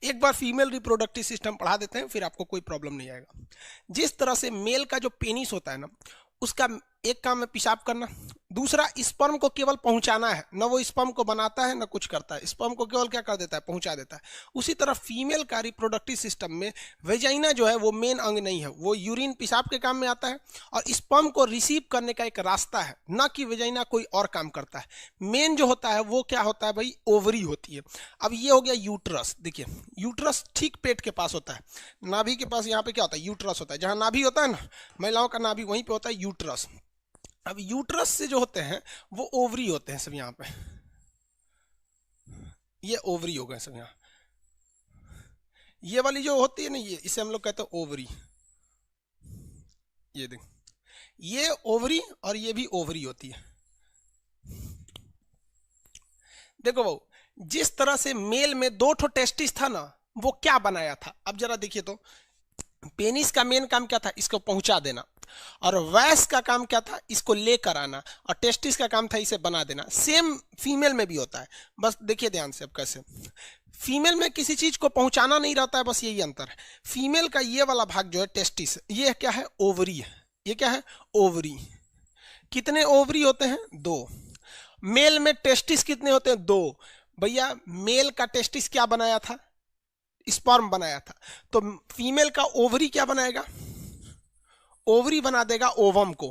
एक बार female reproductive system पढ़ा देते हैं, फिर आपको कोई प्रॉब्लम नहीं आएगा। जिस तरह से मेल का जो पेनिस होता है ना, उसका एक काम है पेशाब करना, दूसरा स्पर्म को केवल पहुंचाना है, ना वो स्पर्म को बनाता है ना कुछ करता है, स्पर्म को केवल क्या कर देता है, पहुंचा देता है। उसी तरह फीमेल का रिप्रोडक्टिव सिस्टम में वेजाइना जो है वो मेन अंग नहीं है, वो यूरिन पेशाब के काम में आता है और स्पर्म को रिसीव करने का एक रास्ता है, ना कि वेजाइना कोई और काम करता है। मेन जो होता है वो क्या होता है भाई, ओवरी होती है। अब ये हो गया यूट्रस। देखिए यूट्रस ठीक पेट के पास होता है, नाभि के पास यहाँ पे क्या होता है, यूट्रस होता है। जहाँ नाभि होता है ना, महिलाओं का नाभि, वहीं पे होता है यूट्रस। अब यूट्रस से जो होते हैं वो ओवरी होते हैं सब। यहाँ पे ये ओवरी हो गए सब। यहाँ ये वाली जो होती है ना, ये इसे हम लोग कहते हैं ओवरी। ये देख, ये ओवरी और ये भी ओवरी होती है। देखो वो जिस तरह से मेल में 2 ठो टेस्टिस था ना, वो क्या बनाया था, अब जरा देखिए तो। पेनिस का मेन काम क्या था, इसको पहुंचा देना, और वैस का काम क्या था, इसको लेकर आना, और टेस्टिस का काम था इसे बना देना। सेम फीमेल में भी होता है, बस देखिए ध्यान से अब कैसे। फीमेल में किसी चीज को पहुंचाना नहीं रहता है, बस यही अंतर है। फीमेल का ये वाला भाग जो है टेस्टिस, ये क्या है, ओवरी है। ये क्या है, ओवरी। कितने ओवरी होते हैं, 2। मेल में टेस्टिस कितने होते हैं, 2। भैया मेल का टेस्टिस क्या बनाया था, स्पर्म बनाया था, तो फीमेल का ओवरी क्या बनाएगा, ओवरी बना देगा ओवम को।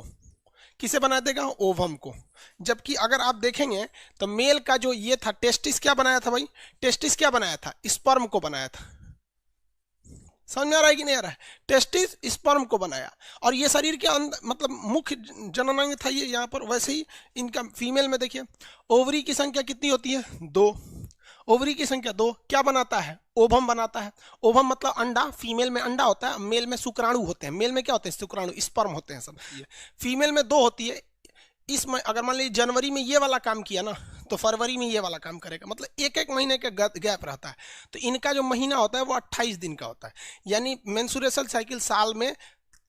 किसे बना देगा, ओवम को। जबकि अगर आप देखेंगे तो मेल का जो ये था टेस्टिस, क्या बनाया था भाई, टेस्टिस क्या बनाया था, स्पर्म को बनाया था। समझ में आ रहा है कि नहीं आ रहा है, टेस्टिस स्पर्म को बनाया, और ये शरीर के अंदर मतलब मुख्य जननांग था ये यहाँ पर। वैसे ही इनका फीमेल में देखिए ओवरी की संख्या कितनी होती है, 2। ओवरी की संख्या 2 क्या बनाता है, ओवम बनाता है। ओवम मतलब अंडा, फीमेल में अंडा होता है, मेल में शुक्राणु होते हैं। मेल में क्या होते हैं, शुक्राणु, स्पर्म होते हैं सब। फीमेल में 2 होती है। इसमें अगर मान लीजिए जनवरी में ये वाला काम किया ना, तो फरवरी में ये वाला काम करेगा, मतलब एक एक महीने का गैप रहता है। तो इनका जो महीना होता है वो 28 दिन का होता है, यानी मेंस्ट्रुएशन साइकिल साल में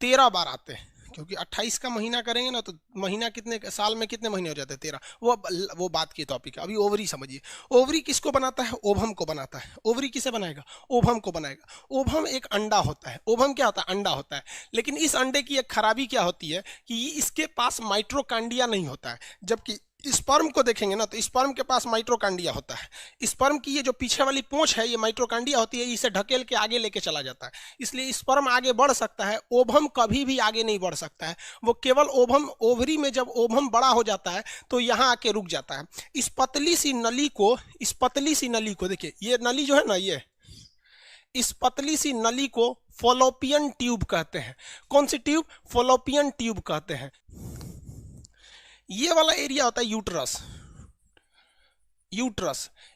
13 बार आते हैं। क्योंकि 28 का महीना करेंगे ना, तो महीना कितने साल में कितने महीने हो जाते हैं, 13। वो बात की टॉपिक है। अभी ओवरी समझिए, ओवरी किसको बनाता है, ओवम को बनाता है। ओवरी किसे बनाएगा, ओवम को बनाएगा। ओवम एक अंडा होता है, ओवम क्या होता है, अंडा होता है। लेकिन इस अंडे की एक खराबी क्या होती है कि इसके पास माइट्रोकांडिया नहीं होता है। जबकि स्पर्म को देखेंगे ना, तो स्पर्म के पास माइट्रोकांडिया होता है। स्पर्म की ये जो पीछे वाली पूंछ है, ये माइट्रोकांडिया होती है, इसे ढकेल के आगे लेके चला जाता है। इसलिए स्पर्म आगे बढ़ सकता है, ओवम कभी भी आगे नहीं बढ़ सकता है। वो केवल ओवम, ओवरी में जब ओवम बड़ा हो जाता है तो यहाँ आके रुक जाता है। इस पतली सी नली को देखिए, ये नली जो है ना, ये इस पतली सी नली को फॉलोपियन ट्यूब कहते हैं। कौन सी ट्यूब, फॉलोपियन ट्यूब कहते हैं। ये वाला एरिया होता है यूट्रस।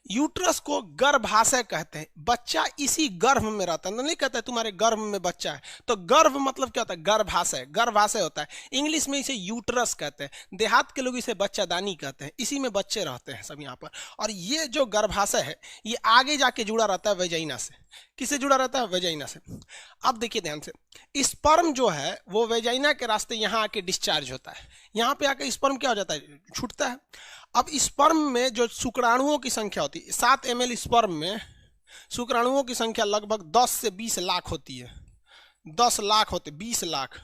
यूट्रस को गर्भाशय कहते हैं। बच्चा इसी गर्भ में रहता है, नहीं कहता है तुम्हारे गर्भ में बच्चा है। तो गर्भ मतलब क्या होता है, गर्भाशय, गर्भाशय होता है। इंग्लिश में इसे यूट्रस कहते हैं, देहात के लोग इसे बच्चादानी कहते हैं। इसी में बच्चे रहते हैं सब यहाँ पर। और ये जो गर्भाशय है, ये आगे जाके जुड़ा रहता है वेजाइना से। किससे जुड़ा रहता है, वेजाइना से। अब देखिए ध्यान से, स्पर्म जो है वो वेजाइना के रास्ते यहाँ आके डिस्चार्ज होता है। यहाँ पे आके स्पर्म क्या हो जाता है, छूटता है। अब स्पर्म में जो शुक्राणुओं की संख्या होती है, 7 ml स्पर्म में शुक्राणुओं की संख्या लगभग 10 से 20 लाख होती है। 10 लाख होते, 20 लाख,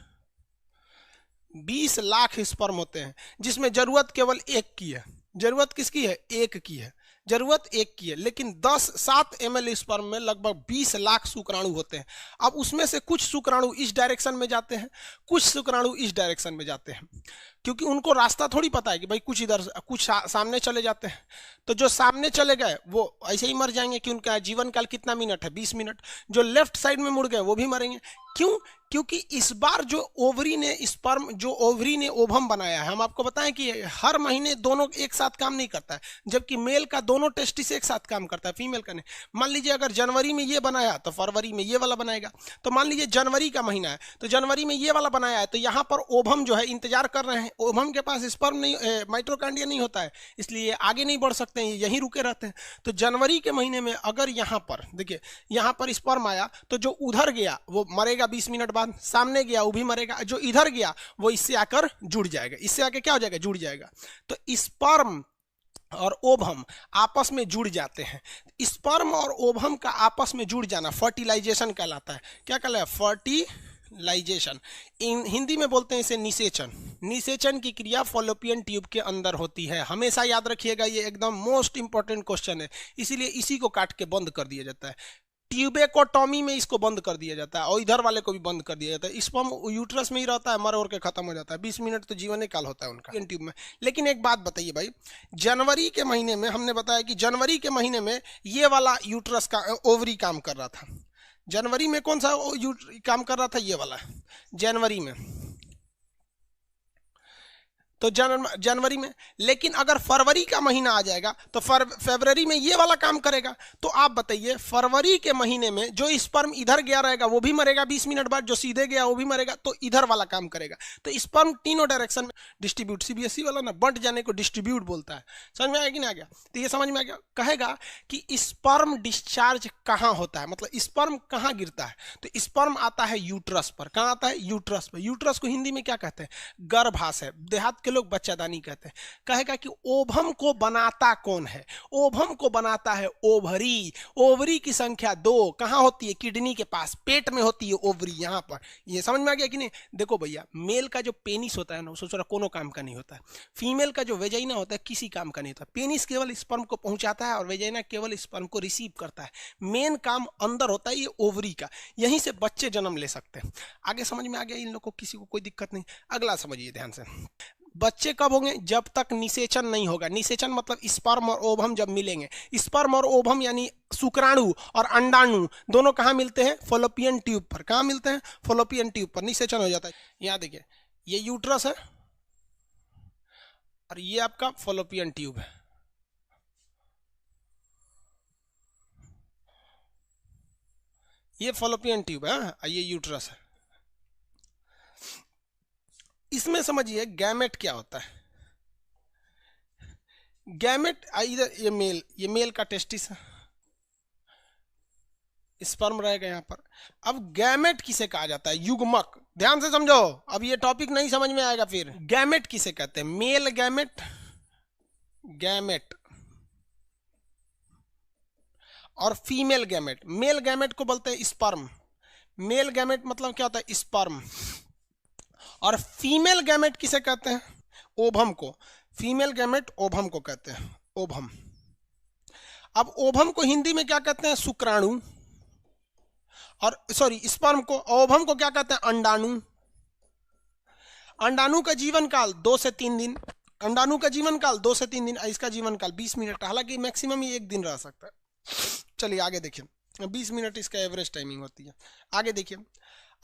20 लाख स्पर्म होते हैं, जिसमें जरूरत केवल एक की है। जरूरत किसकी है, एक की है, जरूरत एक की है। लेकिन 7 ml स्पर्म में लगभग 20 लाख शुक्राणु होते हैं। अब उसमें से कुछ शुक्राणु इस डायरेक्शन में जाते हैं, कुछ शुक्राणु इस डायरेक्शन में जाते हैं, क्योंकि उनको रास्ता थोड़ी पता है कि भाई कुछ इधर, कुछ सामने चले जाते हैं। तो जो सामने चले गए वो ऐसे ही मर जाएंगे, कि उनका जीवन काल कितना मिनट है, 20 मिनट। जो लेफ्ट साइड में मुड़ गए वो भी मरेंगे। क्यों, क्योंकि इस बार जो ओवरी ने स्पर्म, जो ओवरी ने ओवम बनाया है, हम आपको बताएं कि हर महीने दोनों एक साथ काम नहीं करता है। जबकि मेल का दोनों टेस्टिस एक साथ काम करता है, फीमेल का नहीं। मान लीजिए अगर जनवरी में ये बनाया तो फरवरी में ये वाला बनाएगा। तो मान लीजिए जनवरी का महीना है तो जनवरी में ये वाला बनाया है, तो यहाँ पर ओवम जो है इंतजार कर रहे हैं। ओवम के पास स्पर्म नहीं, माइट्रोकांडिया नहीं होता है, इसलिए आगे नहीं बढ़ सकते हैं, यहीं रुके रहते हैं। तो जनवरी के महीने में अगर यहाँ पर देखिए, यहाँ पर स्पर्म आया तो जो उधर गया वो मरेगा 20 मिनट बाद, सामने गया वो भी मरेगा, जो इधर गया वो इससे आकर जुड़ जाएगा, इससे आके क्या हो जाएगा, जुड़ जाएगा। तो स्पर्म और ओवम आपस में जुड़ जाते हैं। स्पर्म और ओवम का आपस में जुड़ जाना फर्टिलाइजेशन कहलाता है। क्या कहलाता है? फर्टिलाइजेशन। हिंदी में बोलते हैं इसे निषेचन। निषेचन की क्रिया फॉलोपियन ट्यूब के अंदर होती है। हमेशा याद रखिएगा, ये एकदम मोस्ट इंपॉर्टेंट क्वेश्चन है, इसीलिए इसी को काट के बंद कर दिया जाता है। ट्यूबेकोटॉमी में इसको बंद कर दिया जाता है और इधर वाले को भी बंद कर दिया जाता है। स्पर्म यूट्रस में ही रहता है, मर और के खत्म हो जाता है। 20 मिनट तो जीवन काल होता है उनका ट्यूब में। लेकिन एक बात बताइए भाई, जनवरी के महीने में हमने बताया कि जनवरी के महीने में ये वाला यूट्रस का ओवरी काम कर रहा था। जनवरी में कौन सा काम कर रहा था? ये वाला जनवरी में, तो जनवरी में। लेकिन अगर फरवरी का महीना आ जाएगा तो फरवरी में ये वाला काम करेगा। तो आप बताइए, फरवरी के महीने में जो स्पर्म इधर गया रहेगा वो भी मरेगा 20 मिनट बाद, जो सीधे गया वो भी मरेगा, तो इधर वाला काम करेगा। तो स्पर्म तीनों डायरेक्शन में डिस्ट्रीब्यूट, सीबीएसई वाला ना बंट जाने को डिस्ट्रीब्यूट बोलता है। समझ में आया कि नहीं आ गया? तो ये समझ में आ गया। कहेगा कि स्पर्म डिस्चार्ज कहाँ होता है, मतलब स्पर्म कहाँ गिरता है? तो स्पर्म आता है यूट्रस पर। कहाँ आता है? यूट्रस पर। यूट्रस को हिंदी में क्या कहते हैं? गर्भाशय। देहात के लोग बच्चादानी कहते हैं। कहेगा कि ओवम को बनाता कौन है? ओवम को बनाता है ओवरी। ओवरी की संख्या 2 कहां होती है? किडनी के पास, पेट में होती है ओवरी, यहां पर। ये समझ में आ गया कि नहीं? देखो भैया, मेल का जो पेनिस होता है ना, सोच रहा कोनो काम का नहीं होता है। फीमेल का जो वेजाइना होता है किसी काम का नहीं होता। पेनिस केवल स्पर्म को पहुंचाता है और वेजाइना केवल स्पर्म को रिसीव करता है। मेन काम अंदर होता है ये ओवरी का। यहीं से बच्चे जन्म ले सकते हैं। आगे समझ में आ गया इन लोगों को? किसी को कोई दिक्कत नहीं। अगला समझिए ध्यान से। बच्चे कब होंगे? जब तक निषेचन नहीं होगा। निषेचन मतलब स्पर्म और ओवम जब मिलेंगे। स्पर्म और ओवम यानी शुक्राणु और अंडाणु दोनों कहाँ मिलते हैं? फॉलोपियन ट्यूब पर। कहाँ मिलते हैं? फॉलोपियन ट्यूब पर निषेचन हो जाता है। यहाँ देखिए, ये यूट्रस है और ये आपका फॉलोपियन ट्यूब है। ये फॉलोपियन ट्यूब है, ये यूट्रस है। इसमें समझिए गैमेट क्या होता है। गैमेट इधर ये मेल का टेस्टिस है, स्पर्म रहेगा यहाँ पर। अब गैमेट किसे कहा जाता है? युग्मक। ध्यान से समझो, अब ये टॉपिक नहीं समझ में आएगा फिर। गैमेट किसे कहते हैं? मेल गैमेट, गैमेट और फीमेल गैमेट। मेल गैमेट को बोलते हैं स्पर्म। मेल गैमेट मतलब क्या होता है? स्पर्म। और फीमेल गैमेट किसे कहते हैं? ओभम को। फीमेल गैमेट ओभम को कहते हैं, ओभम। अब ओभम को हिंदी में क्या कहते हैं? शुक्राणु। और सॉरी, स्पर्म को, ओभम को क्या कहते हैं? अंडाणु। अंडाणु का जीवन काल 2 से 3 दिन। अंडाणु का जीवन काल 2 से 3 दिन, इसका जीवन काल 20 मिनट। हालांकि मैक्सिमम ही 1 दिन रह सकता है। चलिए आगे देखिए, 20 मिनट इसका एवरेज टाइमिंग होती है। आगे देखिए,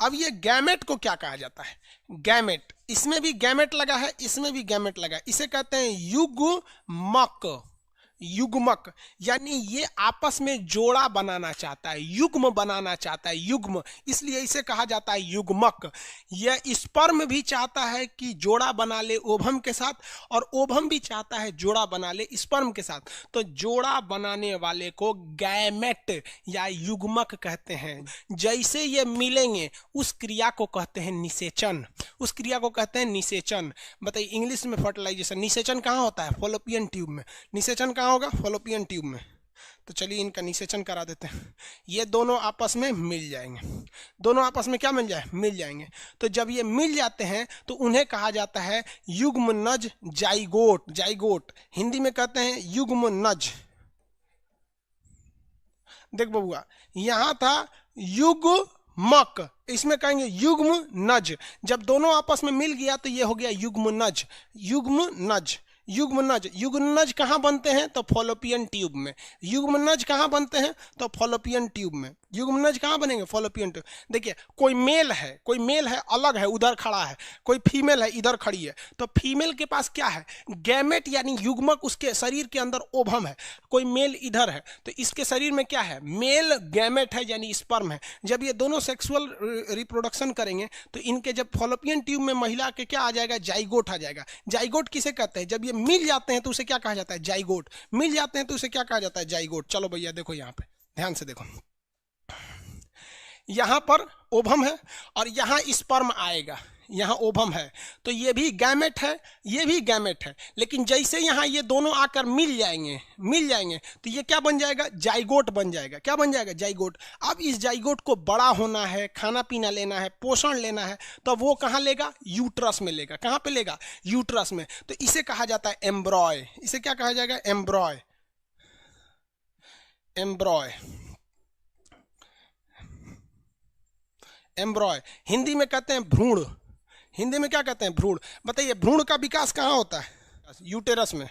अब ये गैमेट को क्या कहा जाता है? गैमेट, इसमें भी गैमेट लगा है, इसमें भी गैमेट लगा है। इसे कहते हैं युग्मक। युग्मक यानी ये आपस में जोड़ा बनाना चाहता है, युग्म बनाना चाहता है, युग्म, इसलिए इसे कहा जाता है युग्मक। यह स्पर्म भी चाहता है कि जोड़ा बना ले ओभम के साथ, और ओभम भी चाहता है जोड़ा बना ले स्पर्म के साथ। तो जोड़ा बनाने वाले को गैमेट या युग्मक कहते हैं। जैसे ये मिलेंगे उस क्रिया को कहते हैं निषेचन। उस क्रिया को कहते हैं निषेचन। बताइए, इंग्लिश में फर्टिलाइजेशन। निषेचन कहाँ होता है? फॉलोपियन ट्यूब में। निषेचन कहाँ होगा? फॉलोपियन ट्यूब में। तो चलिए इनका निषेचन करा देते हैं। ये दोनों आपस में मिल जाएंगे। दोनों आपस में क्या मिल जाए? मिल जाएंगे। तो जब ये मिल जाते हैं तो उन्हें कहा जाता है युग्मनज, जाइगोट। जाइगोट हिंदी में कहते हैं युग्मनज। देख बबुआ, यहां था युग्मक, इसमें कहेंगे युग्म नज। जब दोनों आपस में मिल गया तो ये हो गया युग्म नज। युग्म नज, युग्मनज। युग्मनज कहाँ बनते हैं? तो फॉलोपियन ट्यूब में। युग्मनज कहाँ बनते हैं? तो फॉलोपियन ट्यूब में। युग्मनज कहाँ बनेंगे? Fallopian tube. देखिए, कोई मेल है, कोई मेल है अलग है, उधर खड़ा है, कोई फीमेल है इधर खड़ी है। तो फीमेल के पास क्या है? गैमेट यानी युग्मक, उसके शरीर के अंदर ओभम है। कोई मेल इधर है तो इसके शरीर में क्या है? मेल गैमेट है यानी स्पर्म है। जब ये दोनों सेक्सुअल रिप्रोडक्शन करेंगे तो इनके जब फॉलोपियन ट्यूब में महिला के क्या आ जाएगा? जाइगोट आ जाएगा। जाइगोट किसे कहते हैं? जब ये मिल जाते हैं तो उसे क्या कहा जाता है? जाइगोट। मिल जाते हैं तो उसे क्या कहा जाता है? जाइगोट। चलो भैया देखो, यहाँ पे ध्यान से देखो, यहां पर ओभम है और यहां स्पर्म आएगा। यहाँ ओवम है, तो ये भी गैमेट है, ये भी गैमेट है, लेकिन जैसे यहाँ ये दोनों आकर मिल जाएंगे तो ये क्या बन जाएगा, जाइगोट बन जाएगा। क्या बन जाएगा, जाइगोट। अब इस जाइगोट को बड़ा होना है, खाना पीना लेना है, पोषण लेना है, तो वो कहाँ लेगा, यूट्रस में लेगा। कहाँ पे लेगा, यूट्रस में। तो इसे कहा जाता है एम्ब्रॉय। इसे क्या कहा जाएगा, एम्ब्रॉय। एम्ब्रॉय, एम्ब्रॉय हिंदी में कहते हैं भ्रूण। हिंदी में क्या कहते हैं, भ्रूण। बताइए भ्रूण का विकास कहाँ होता है, यूटेरस में,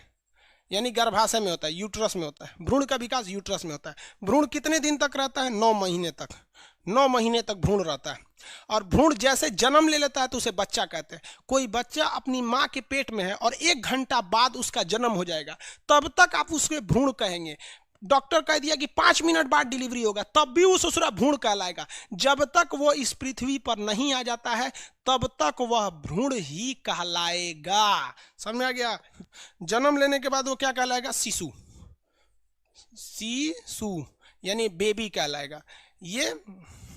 यानी गर्भाशय में होता है, यूट्रस में होता है। भ्रूण का विकास यूट्रस में होता है। भ्रूण कितने दिन तक रहता है, 9 महीने तक। 9 महीने तक भ्रूण रहता है। और भ्रूण जैसे जन्म ले लेता है तो उसे बच्चा कहते हैं। कोई बच्चा अपनी माँ के पेट में है और 1 घंटा बाद उसका जन्म हो जाएगा, तब तक आप उसके भ्रूण कहेंगे। डॉक्टर कह दिया कि 5 मिनट बाद डिलीवरी होगा, तब भी वो ससुरा भ्रूण कहलाएगा। जब तक वो इस पृथ्वी पर नहीं आ जाता है तब तक वह भ्रूण ही कहलाएगा। समझ में आ गया। जन्म लेने के बाद वो क्या कहलाएगा, शिशु। शिशु यानी बेबी कहलाएगा। ये